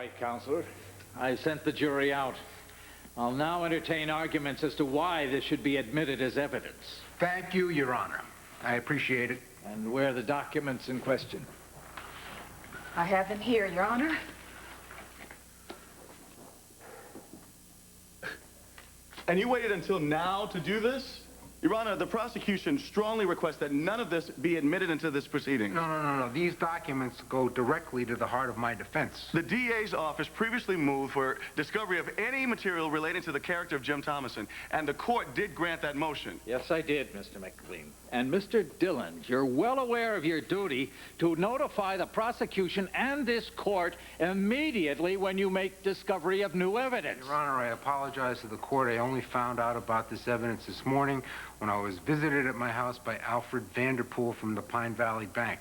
right, Counselor. I sent the jury out. I'll now entertain arguments as to why this should be admitted as evidence. Thank you, Your Honor. I appreciate it. And where are the documents in question? I have them here, Your Honor. And you waited until now to do this? Your Honor, the prosecution strongly requests that none of this be admitted into this proceeding. No. These documents go directly to the heart of my defense. The DA's office previously moved for discovery of any material relating to the character of Jim Thomason, and the court did grant that motion. Yes, I did, Mr. McLean. And Mr. Dillon, you're well aware of your duty to notify the prosecution and this court immediately when you make discovery of new evidence. Your Honor, I apologize to the court. I only found out about this evidence this morning when I was visited at my house by Alfred Vanderpool from the Pine Valley Bank.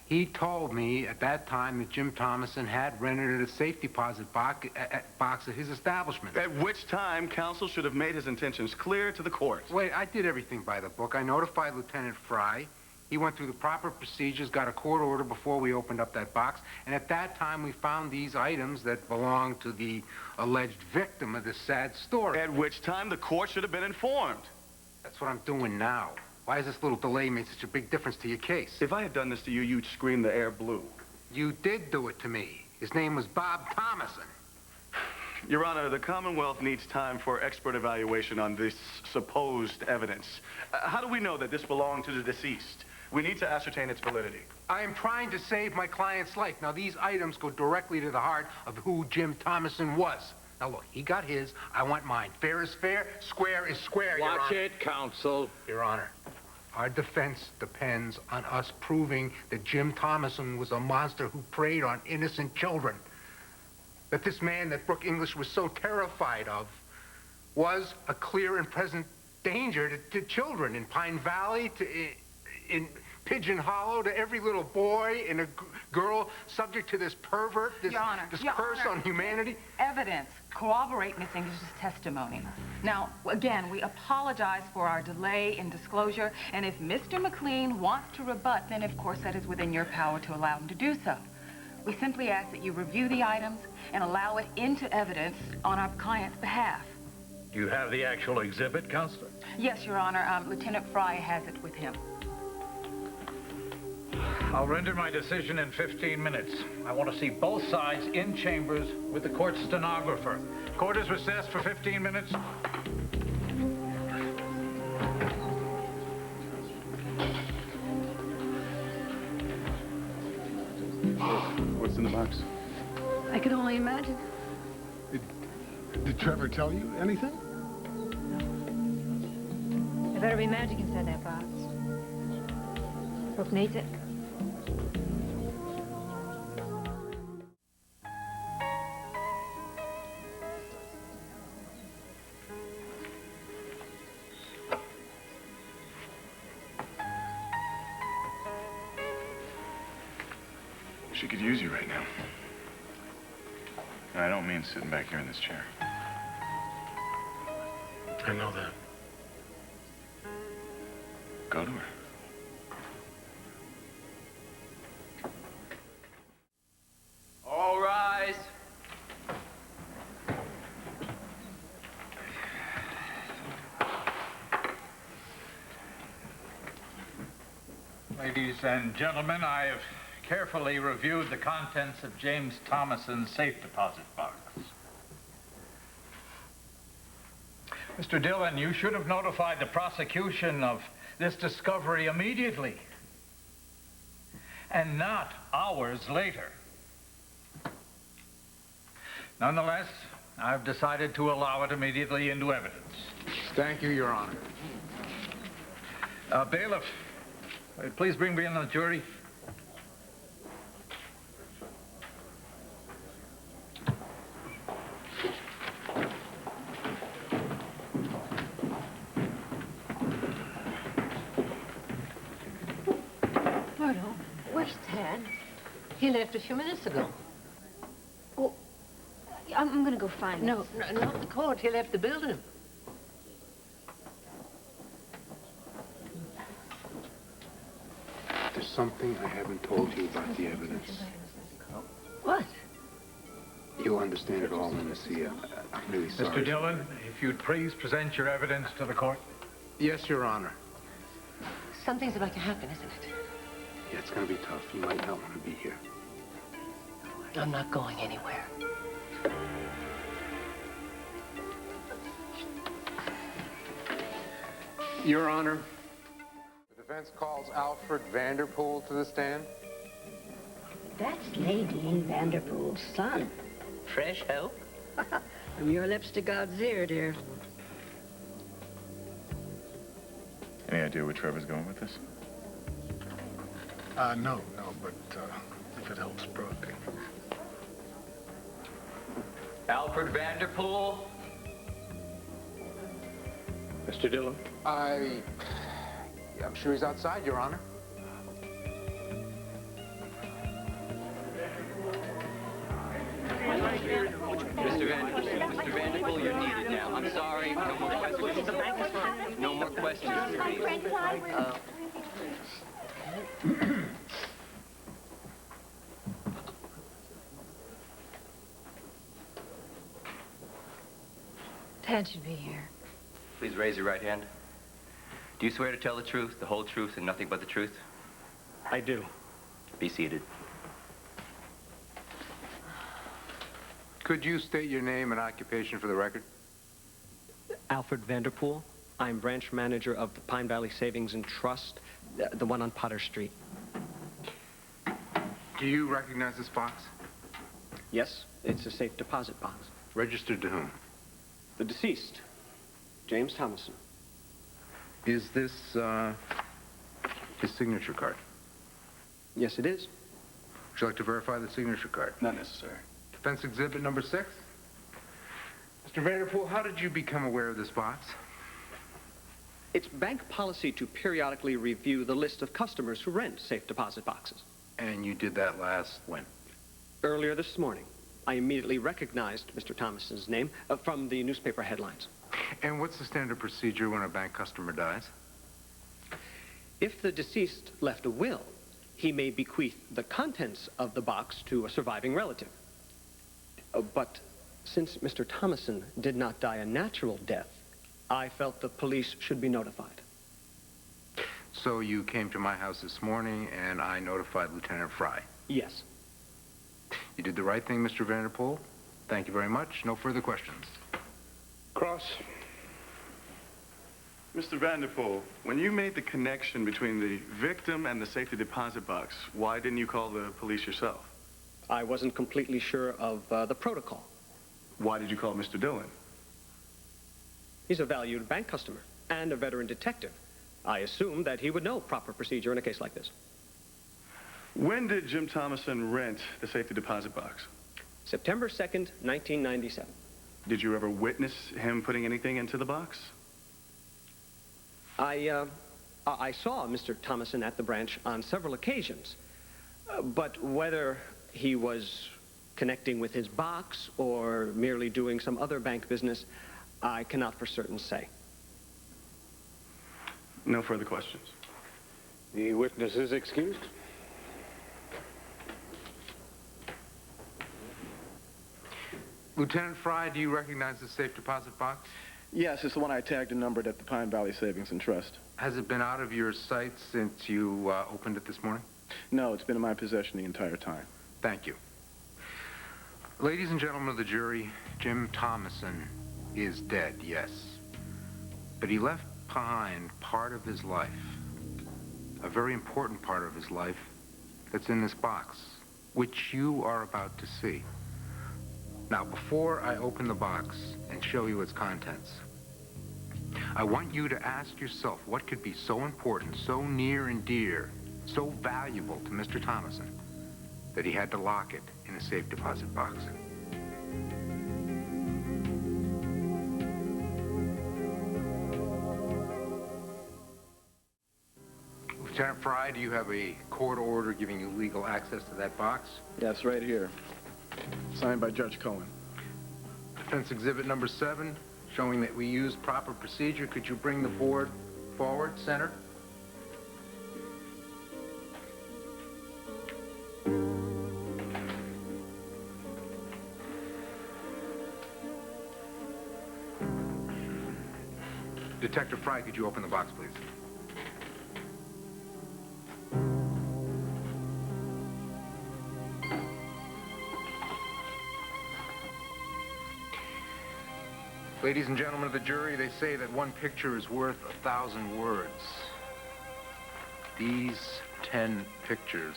He told me at that time that Jim Thomason had rented a safe deposit box at his establishment. At which time, counsel should have made his intentions clear to the court. Wait, I did everything by the book. I notified Lieutenant Fry. He went through the proper procedures, got a court order before we opened up that box, and at that time we found these items that belonged to the alleged victim of this sad story. At which time the court should have been informed. That's what I'm doing now. Why has this little delay made such a big difference to your case? If I had done this to you, you'd scream the air blue. You did do it to me. His name was Bob Thomason. Your Honor, the Commonwealth needs time for expert evaluation on this supposed evidence. How do we know that this belonged to the deceased? We need to ascertain its validity. I am trying to save my client's life. Now, these items go directly to the heart of who Jim Thomason was. Now, look, he got his, I want mine. Fair is fair, square is square, Your Honor. Watch it, counsel. Your Honor, our defense depends on us proving that Jim Thomason was a monster who preyed on innocent children. That this man that Brooke English was so terrified of was a clear and present danger to children in Pine Valley, in Pigeon Hollow, to every little boy and a girl subject to this pervert, this curse on humanity. Evidence corroborate Miss English's testimony. Now, again, we apologize for our delay in disclosure, and if Mr. McLean wants to rebut, then of course that is within your power to allow him to do so. We simply ask that you review the items and allow it into evidence on our client's behalf. Do you have the actual exhibit, Counselor? Yes, Your Honor. Lieutenant Fry has it with him. I'll render my decision in 15 minutes. I want to see both sides in chambers with the court stenographer. Court is recessed for 15 minutes. What's in the box? I can only imagine. Did Trevor tell you anything? No. There better be magic inside that box. Brooke needs it. She could use you right now. And I don't mean sitting back here in this chair. I know that. Go to her. All rise. Ladies and gentlemen, I have carefully reviewed the contents of James Thomason's safe deposit box. Mr. Dillon, you should have notified the prosecution of this discovery immediately, and not hours later. Nonetheless, I've decided to allow it immediately into evidence. Thank you, Your Honor. Bailiff, please bring me in the jury. Myrtle, where's Tad? He left a few minutes ago. Oh, I'm gonna go find him. No, not the court. He left the building. There's something I haven't told you about the evidence. What? You'll understand it all when you see it. I'm really sorry. Mr. Dillon, if you'd please present your evidence to the court. Yes, Your Honor. Something's about to happen, isn't it? Yeah, it's gonna be tough. You might not want to be here. I'm not going anywhere. Your Honor. The defense calls Alfred Vanderpool to the stand. That's Nadine Vanderpool's son. Fresh hope? From your lips to God's ear, dear. Any idea where Trevor's going with this? No, but if it helps Brooke. Alfred Vanderpool. Mr. Dillon? I'm sure he's outside, Your Honor. Mr. Vanderpool, you're needed now. I'm sorry. No more questions. No more questions. Dad should be here. Please raise your right hand. Do you swear to tell the truth, the whole truth, and nothing but the truth? I do. Be seated. Could you state your name and occupation for the record? Alfred Vanderpool. I'm branch manager of the Pine Valley Savings and Trust, the one on Potter Street. Do you recognize this box? Yes, it's a safe deposit box. Registered to whom? The deceased, James Thomason. Is this, his signature card? Yes, it is. Would you like to verify the signature card? Not necessary. Defense exhibit number 6. Mr. Vanderpool, how did you become aware of this box? It's bank policy to periodically review the list of customers who rent safe deposit boxes. And you did that last when? Earlier this morning, I immediately recognized Mr. Thomason's name from the newspaper headlines. And what's the standard procedure when a bank customer dies? If the deceased left a will, he may bequeath the contents of the box to a surviving relative. But since Mr. Thomason did not die a natural death, I felt the police should be notified. So you came to my house this morning and I notified Lieutenant Fry? Yes. You did the right thing, Mr. Vanderpool. Thank you very much. No further questions. Cross. Mr. Vanderpool, when you made the connection between the victim and the safety deposit box, why didn't you call the police yourself? I wasn't completely sure of the protocol. Why did you call Mr. Dillon? He's a valued bank customer and a veteran detective. I assumed that he would know proper procedure in a case like this. When did Jim Thomason rent the safety deposit box? September 2nd, 1997. Did you ever witness him putting anything into the box? I saw Mr. Thomason at the branch on several occasions, but whether he was connecting with his box or merely doing some other bank business, I cannot for certain say. No further questions. The witness is excused. Lieutenant Fry, do you recognize the safe deposit box? Yes, it's the one I tagged and numbered at the Pine Valley Savings and Trust. Has it been out of your sight since you opened it this morning? No, it's been in my possession the entire time. Thank you. Ladies and gentlemen of the jury, Jim Thomason is dead, yes. But he left behind part of his life, a very important part of his life that's in this box, which you are about to see. Now, before I open the box and show you its contents, I want you to ask yourself what could be so important, so near and dear, so valuable to Mr. Thomason that he had to lock it in a safe deposit box. Lieutenant Fry, do you have a court order giving you legal access to that box? Yes, right here. Signed by Judge Cohen. Defense exhibit number 7, showing that we used proper procedure. Could you bring the board forward, center? Detective Fry, could you open the box, please? Ladies and gentlemen of the jury, they say that one picture is worth 1,000 words. These 10 pictures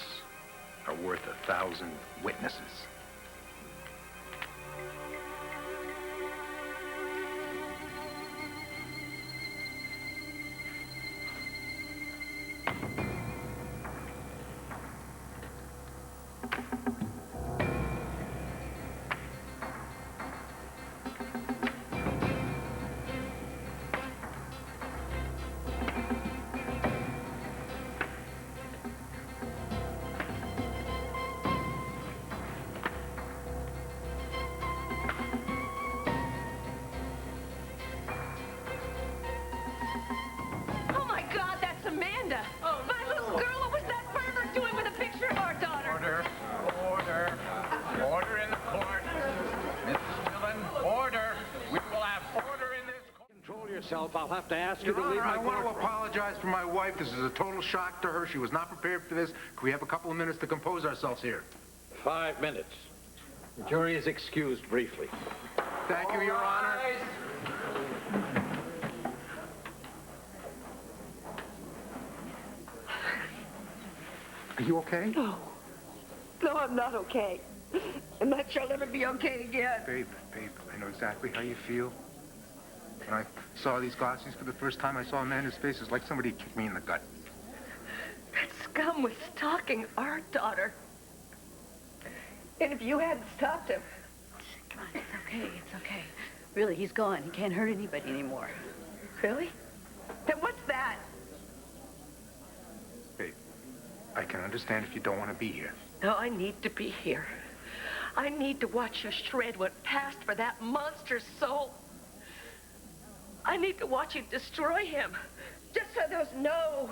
are worth 1,000 witnesses. I'll have to ask you to leave my I want to apologize for my wife. This is a total shock to her. She was not prepared for this. Can we have a couple of minutes to compose ourselves here? 5 minutes. The jury is excused briefly. Thank you, Your Honor. Are you okay? No. No, I'm not okay. I'm not sure I'll ever be okay again. Babe, I know exactly how you feel. When I saw these glasses for the first time, I saw Amanda's face. It was like somebody kicked me in the gut. That scum was stalking our daughter. And if you hadn't stopped him... Come on, it's okay, it's okay. Really, he's gone. He can't hurt anybody anymore. Really? Then what's that? Babe, I can understand if you don't want to be here. No, I need to be here. I need to watch you shred what passed for that monster's soul. I need to watch you destroy him. Just so there's no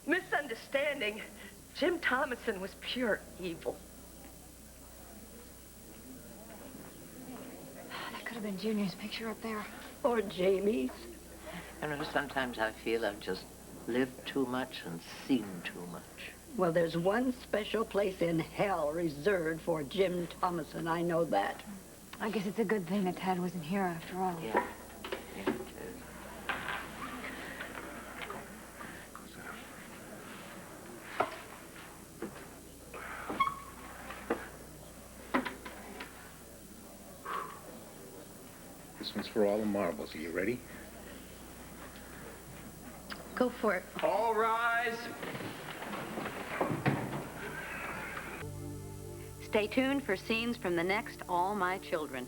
misunderstanding. Jim Thomason was pure evil. That could have been Junior's picture up there. Or Jamie's. You know, sometimes I feel I've just lived too much and seen too much. Well, there's one special place in hell reserved for Jim Thomason. I know that. I guess it's a good thing that Tad wasn't here after all. Yeah. This one's for all the marbles. Are you ready? Go for it. All rise. Stay tuned for scenes from the next All My Children.